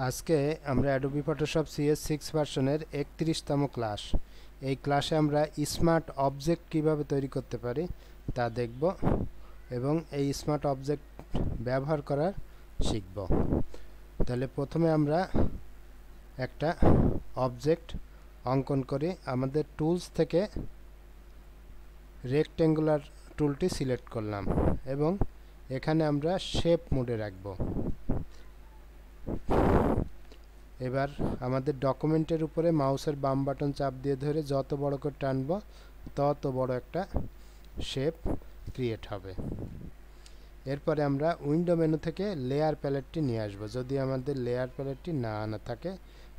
আজকে আমরা Adobe Photoshop CS6 ভার্সনের 31তম ক্লাস। এই ক্লাসে আমরা স্মার্ট অবজেক্ট কিভাবে তৈরি করতে পারি তা দেখব এবং এই স্মার্ট অবজেক্ট ব্যবহার করার শিখব। তাহলে প্রথমে আমরা একটা অবজেক্ট অঙ্কন করি। আমাদের টুলস থেকে রেক্ট্যাঙ্গুলার টুলটি সিলেক্ট করলাম এবং এখানে আমরা শেপ মোডে রাখব। এবার আমাদের ডকুমেন্টের উপরে মাউসের বাম বাটন চাপ দিয়ে ধরে যত বড় করে টানব তত বড় একটা শেপ ক্রিয়েট হবে। এরপরে আমরা উইন্ডো মেনু থেকে লেয়ার প্যালেটটি নিয়ে আসব। যদি আমাদের লেয়ার প্যালেটটি না আনা থাকে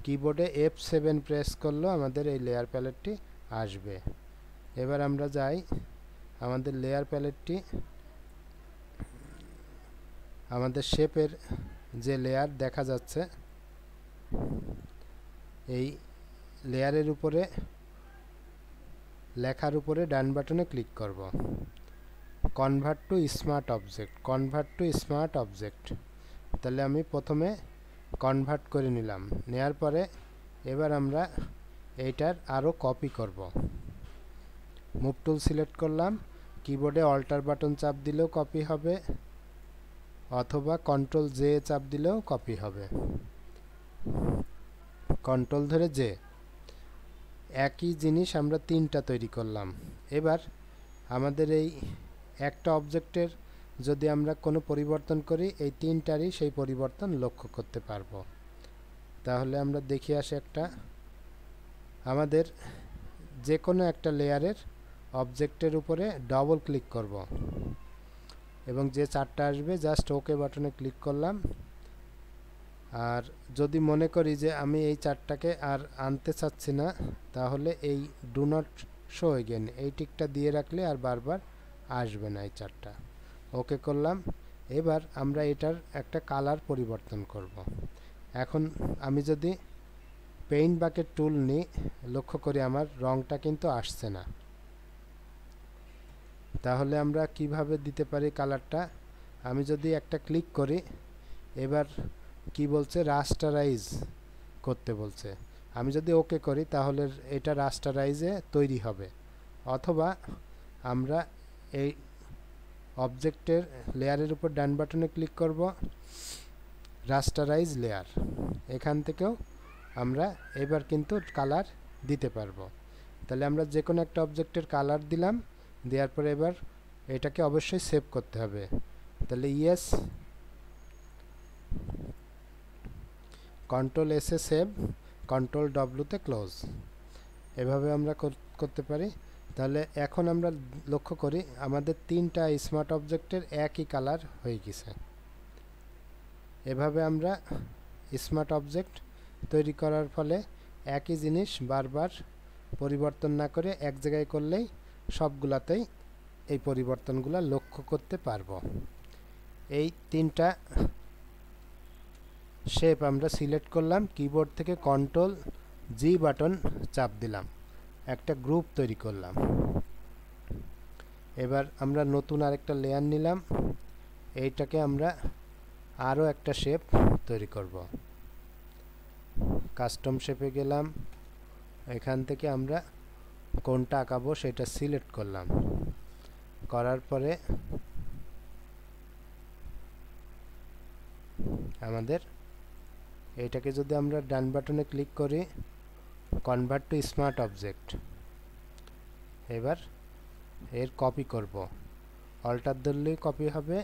কিবোর্ডে F7 প্রেস করলেও আমাদের এই লেয়ার প্যালেটটি আসবে। এবার আমরা যাই, আমাদের লেয়ার প্যালেটটি আমাদের শেপের যে লেয়ার দেখা যাচ্ছে এই লেয়ারের উপরে লেখার উপরে ডান বাটনে ক্লিক করব। Convert to smart object, convert to smart object. তাহলে আমি প্রথমে কনভার্ট করে নিলাম। নেয়ার পরে এবার আমরা এইটার আরও কপি করব। মুভ টুল সিলেক্ট করলাম, কিবোর্ডে অল্টার বাটন চাপ দিলেও কপি হবে অথবা কন্ট্রোল জে চাপ দিলেও কপি হবে। কন্ট্রোল ধরে জে। একই জিনিস আমরা তিনটা তৈরি করলাম। এবার আমাদের এই একটা অবজেক্টের যদি আমরা কোনো পরিবর্তন করি এই তিনটারই সেই পরিবর্তন লক্ষ্য করতে পারবো। তাহলে আমরা দেখি আসি একটা, আমাদের যে কোনো একটা লেয়ারের অবজেক্টের উপরে ডবল ক্লিক করব এবং যে চারটা আসবে জাস্ট ওকে বাটনে ক্লিক করলাম। আর যদি মনে করি যে আমি এই চারটাকে আর আনতে চাচ্ছি না তাহলে এই ডু নট শো এগেন এই টিকটা দিয়ে রাখলে আর বারবার আসবে না এই চারটা। ওকে করলাম। এবার আমরা এটার একটা কালার পরিবর্তন করব। এখন আমি যদি পেইন্ট বাকেট টুল নিই লক্ষ্য করি আমার রংটা কিন্তু আসছে না। তাহলে আমরা কিভাবে দিতে পারি কালারটা? আমি যদি একটা ক্লিক করি এবার কি বলছে, রাস্টারাইজ করতে বলছে। আমি যদি ওকে করি তাহলে এটা রাস্টারাইজে তৈরি হবে। অথবা আমরা এই অবজেক্টের লেয়ারের উপর ডান বাটনে ক্লিক করব, রাস্টারাইজ লেয়ার। এখান থেকেও আমরা এবার কিন্তু কালার দিতে পারবো। তাহলে আমরা যে কোনো একটা অবজেক্টের কালার দিলাম, দেওয়ার পরে এবার এটাকে অবশ্যই সেভ করতে হবে। তাহলে ইয়েস, কন্ট্রোল এসে সেভ, কন্ট্রোল ডব্লুতে ক্লোজ। এভাবে আমরা করতে পারি। তাহলে এখন আমরা লক্ষ্য করি আমাদের তিনটা স্মার্ট অবজেক্টের একই কালার হয়ে গেছে। এভাবে আমরা স্মার্ট অবজেক্ট তৈরি করার ফলে একই জিনিস বারবার পরিবর্তন না করে এক জায়গায় করলেই সবগুলাতেই এই পরিবর্তনগুলো লক্ষ্য করতে পারবো। এই তিনটা শেপ আমরা সিলেক্ট করলাম, কিবোর্ড থেকে কন্ট্রোল জি বাটন চাপ দিলাম, একটা গ্রুপ তৈরি করলাম। এবার আমরা নতুন আরেকটা লেয়ার নিলাম, এইটাকে আমরা আরও একটা শেপ তৈরি করব। কাস্টম শেপে গেলাম, এখান থেকে আমরা কোনটা আঁকাবো সেটা সিলেক্ট করলাম। করার পরে আমাদের এইটাকে যদি আমরা ডান বাটনে ক্লিক করি, কনভার্ট টু স্মার্ট অবজেক্ট, এবার এর কপি করব। অল্টার ধরলেই কপি হবে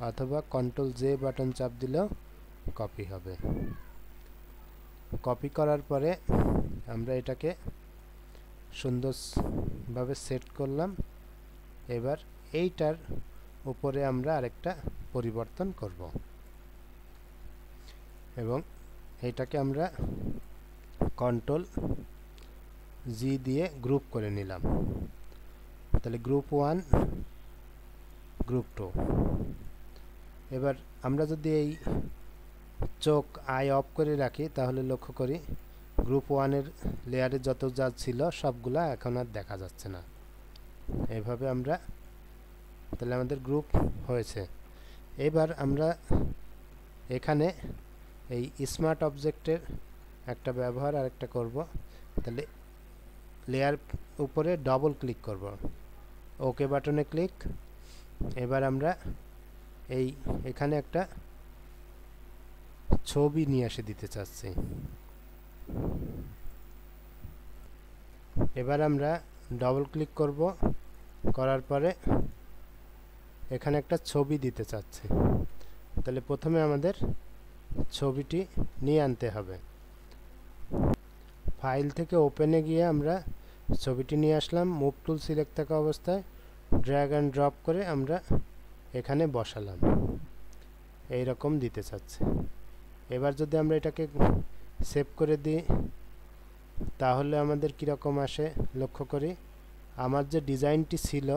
অথবা কন্ট্রোল জে বাটন চাপ দিলেও কপি হবে। কপি করার পরে আমরা এটাকে সুন্দরভাবে সেট করলাম। এবার এইটার উপরে আমরা আরেকটা পরিবর্তন করব এবং এইটাকে আমরা কন্ট্রোল জি দিয়ে গ্রুপ করে নিলাম। তাহলে গ্রুপ 1, গ্রুপ 2। এবার আমরা যদি এই চোখ আই অফ করে রাখি তাহলে লক্ষ্য করি গ্রুপ 1-এর লেয়ারে যত যা ছিল সবগুলা এখন আর দেখা যাচ্ছে না। এভাবে আমরা, তাহলে আমাদের গ্রুপ হয়েছে। এবার আমরা এখানে এই স্মার্ট অবজেক্টের একটা ব্যবহার আরেকটা করব। তাহলে লেয়ার উপরে ডবল ক্লিক করব, ওকে বাটনে ক্লিক। এবার আমরা এখানে একটা ছবি নিয়ে এসে দিতে চাচ্ছি। এবার আমরা ডবল ক্লিক করব, করার পরে এখানে একটা ছবি দিতে চাচ্ছি। তাহলে প্রথমে আমাদের ছবিটি নিয়ে আনতে হবে। ফাইল থেকে ওপেনে গিয়ে আমরা ছবিটি নিয়ে আসলাম, মুভ টুল সিলেক্ট থাকা অবস্থায় ড্র্যাগ অ্যান্ড ড্রপ করে আমরা এখানে বসালাম। এই রকম দিতে চাচ্ছি। এবার যদি আমরা এটাকে সেভ করে দিই তাহলে আমাদের কীরকম আসে লক্ষ্য করি। আমার যে ডিজাইনটি ছিল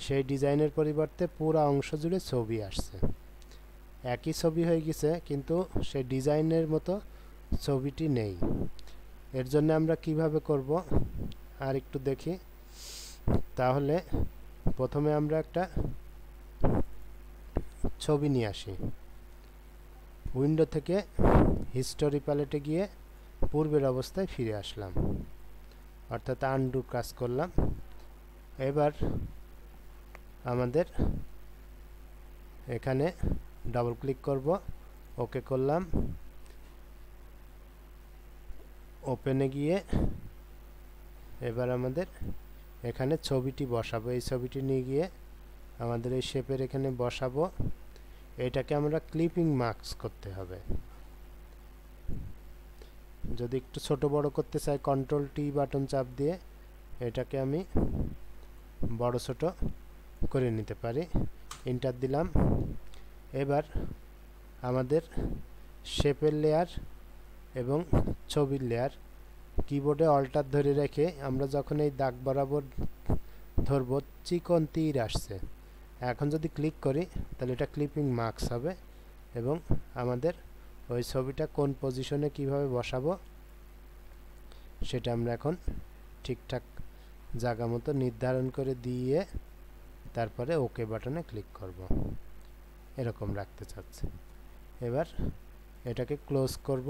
সেই ডিজাইনের পরিবর্তে পুরো অংশ জুড়ে ছবি আসছে। একই ছবি হয়ে গেছে কিন্তু সেই ডিজাইনের মতো ছবিটি নেই। এর জন্য আমরা কিভাবে করব আর একটু দেখি। তাহলে প্রথমে আমরা একটা ছবি নিয়ে আসি। উইন্ডো থেকে হিস্টোরি প্যালেটে গিয়ে পূর্বের অবস্থায় ফিরে আসলাম, অর্থাৎ আনডু কাজ করলাম। এবার আমাদের এখানে ডাবল ক্লিক করব, ওকে করলাম। ওপেনে গিয়ে এবার আমাদের এখানে ছবিটি বসাবো। এই ছবিটি নিয়ে গিয়ে আমাদের এই শেপের এখানে বসাবো। এটাকে আমরা ক্লিপিং মার্কস করতে হবে। যদি একটু ছোট বড় করতে চাই কন্ট্রোল টি বাটন চাপ দিয়ে এটাকে আমি বড় ছোট করে নিতে পারি। এন্টার দিলাম। এবার আমাদের শেপের লেয়ার এবং ছবির লেয়ার কিবোর্ডে অল্টার ধরে রেখে আমরা যখন এই দাগ বরাবর ধরব চিকন তীর আসছে। এখন যদি ক্লিক করি তাহলে এটা ক্লিপিং মার্কস হবে এবং আমাদের ওই ছবিটা কোন পজিশনে কিভাবে বসাবো সেটা আমরা এখন ঠিকঠাক জায়গা মতো নির্ধারণ করে দিয়ে তারপরে ওকে বাটনে ক্লিক করব। এরকম রাখতে চাচ্ছি। এবার এটাকে ক্লোজ করব।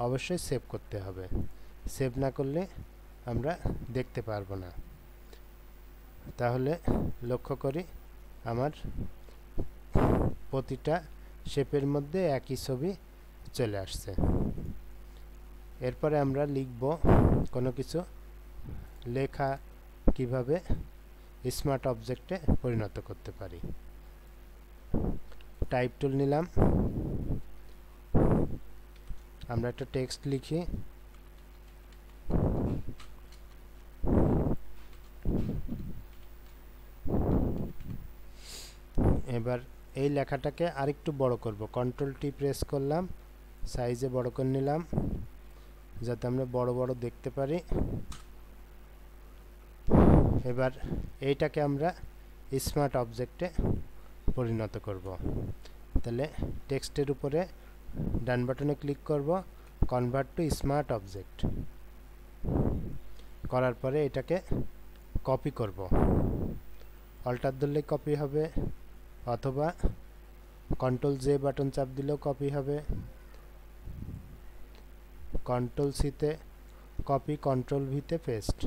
অবশ্যই সেভ করতে হবে, সেভ না করলে আমরা দেখতে পারবো না। তাহলে লক্ষ্য করি আমার প্রতিটা শেপের মধ্যে একই ছবি চলে আসছে। এরপরে আমরা লিখব কোনো কিছু, লেখা কিভাবে স্মার্ট অবজেক্টে পরিণত করতে পারি। টাইপ টুল নিলাম, আমরা একটা টেক্সট লিখি। এবার এই লেখাটাকে আরেকটু বড় করব, কন্ট্রোল টি প্রেস করলাম, সাইজে বড় করে নিলাম যাতে আমরা বড় বড় দেখতে পারি। এবার এইটাকে আমরা স্মার্ট অবজেক্টে পরিণত করব। তাহলে টেক্সটের উপরে ডান বাটনে ক্লিক করব, কনভার্ট টু স্মার্ট অবজেক্ট করার পরে এটাকে কপি করব। অল্টার ধরলে কপি হবে অথবা কন্ট্রোল জে বাটন চাপ দিলেও কপি হবে। কন্ট্রোল সিতে কপি, কন্ট্রোল ভিতে পেস্ট,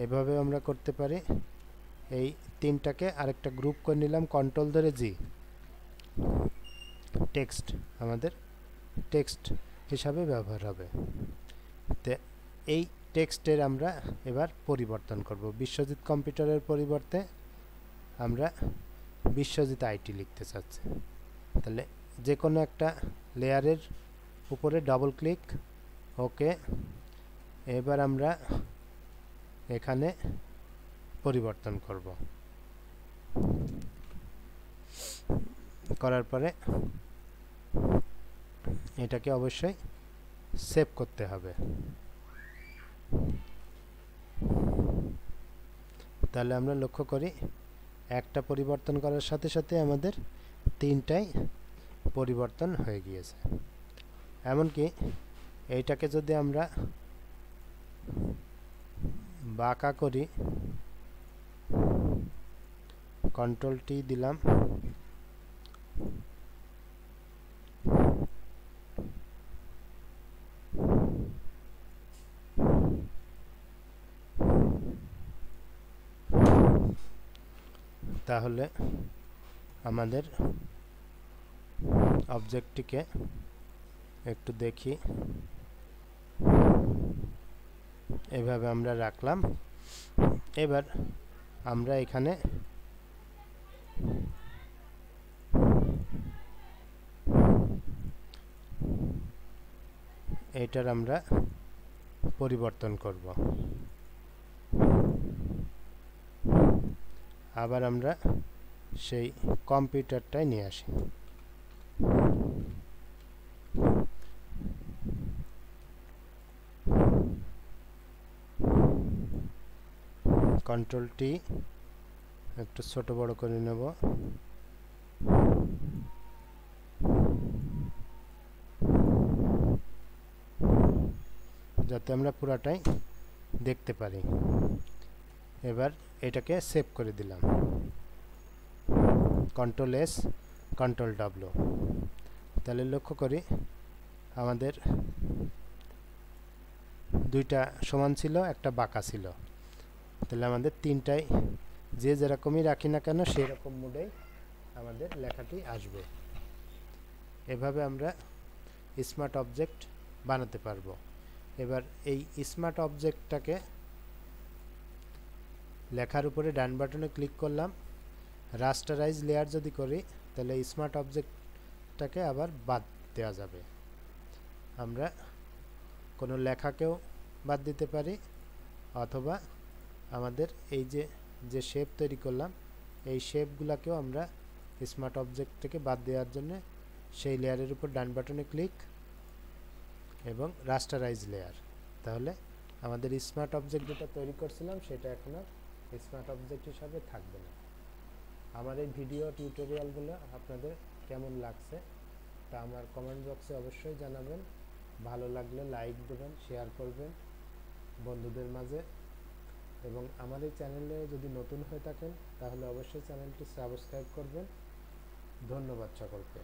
এভাবে আমরা করতে পারি। এই তিনটাকে আরেকটা গ্রুপ করে নিলাম, কন্ট্রোল ধরে জি, টেক্সট আমাদের টেক্সট হিসাবে ব্যবহার হবে। তো এই টেক্সটের আমরা এবার পরিবর্তন করব। বিশ্বজিৎ কম্পিউটারের পরিবর্তে আমরা বিশ্বজিৎ আইটি লিখতে চাচ্ছি। তাহলে যে কোনো একটা লেয়ারের উপরে ডাবল ক্লিক, ওকে। এবার আমরা এখানে পরিবর্তন করব। করার পরে এটাকে অবশ্যই সেভ করতে হবে। তাহলে আমরা লক্ষ্য করি একটা পরিবর্তন করার সাথে সাথে আমাদের তিনটাই পরিবর্তন হয়ে গিয়েছে। এমনকি এইটাকে যদি আমরা বাঁকা করি, কন্ট্রোল টি দিলাম, তাহলে আমাদের অবজেক্টটিকে একটু দেখি, এভাবে আমরা রাখলাম। এবার আমরা এখানে এটার আমরা পরিবর্তন করব। আবার আমরা সেই কম্পিউটারটাই নিয়ে আসি। কন্ট্রোল টি একটু ছোট বড় করে নেব। যাতে আমরা পুরাটাই দেখতে পারি। এবার এটাকে সেভ করে দিলাম, কন্ট্রোল এস কন্ট্রোল ডাব্লিউ। তাহলে লক্ষ্য করি আমাদের দুইটা সমান ছিল, একটা বাঁকা ছিল। তাহলে আমাদের তিনটাই যে যেরকমই রাখি না কেন সেই রকম মোডেই আমাদের লেখাটি আসবে। এভাবে আমরা স্মার্ট অবজেক্ট বানাতে পারবো। এবার এই স্মার্ট অবজেক্টটাকে লেখার উপরে ডান বাটনে ক্লিক করলাম, রাস্টারাইজ লেয়ার যদি করি তাহলে স্মার্ট অবজেক্টটাকে আবার বাদ দেওয়া যাবে। আমরা কোনো লেখাকেও বাদ দিতে পারি, অথবা আমাদের এই যে শেপ তৈরি করলাম এই শেপগুলোকেও আমরা স্মার্ট অবজেক্ট থেকে বাদ দেওয়ার জন্য সেই লেয়ারের উপর ডান বাটনে ক্লিক এবং রাস্টারাইজ লেয়ার। তাহলে আমাদের স্মার্ট অবজেক্ট যেটা তৈরি করছিলাম সেটা এখন আর স্মার্ট অবজেক্ট হিসাবে থাকবে না। আমার এই ভিডিও টিউটোরিয়ালগুলো আপনাদের কেমন লাগছে তা আমার কমেন্ট বক্সে অবশ্যই জানাবেন। ভালো লাগলে লাইক দেবেন, শেয়ার করবেন বন্ধুদের মাঝে, এবং আমার এই চ্যানেলে যদি নতুন হয়ে থাকেন তাহলে অবশ্যই চ্যানেলটি সাবস্ক্রাইব করবেন। ধন্যবাদ সকলকে।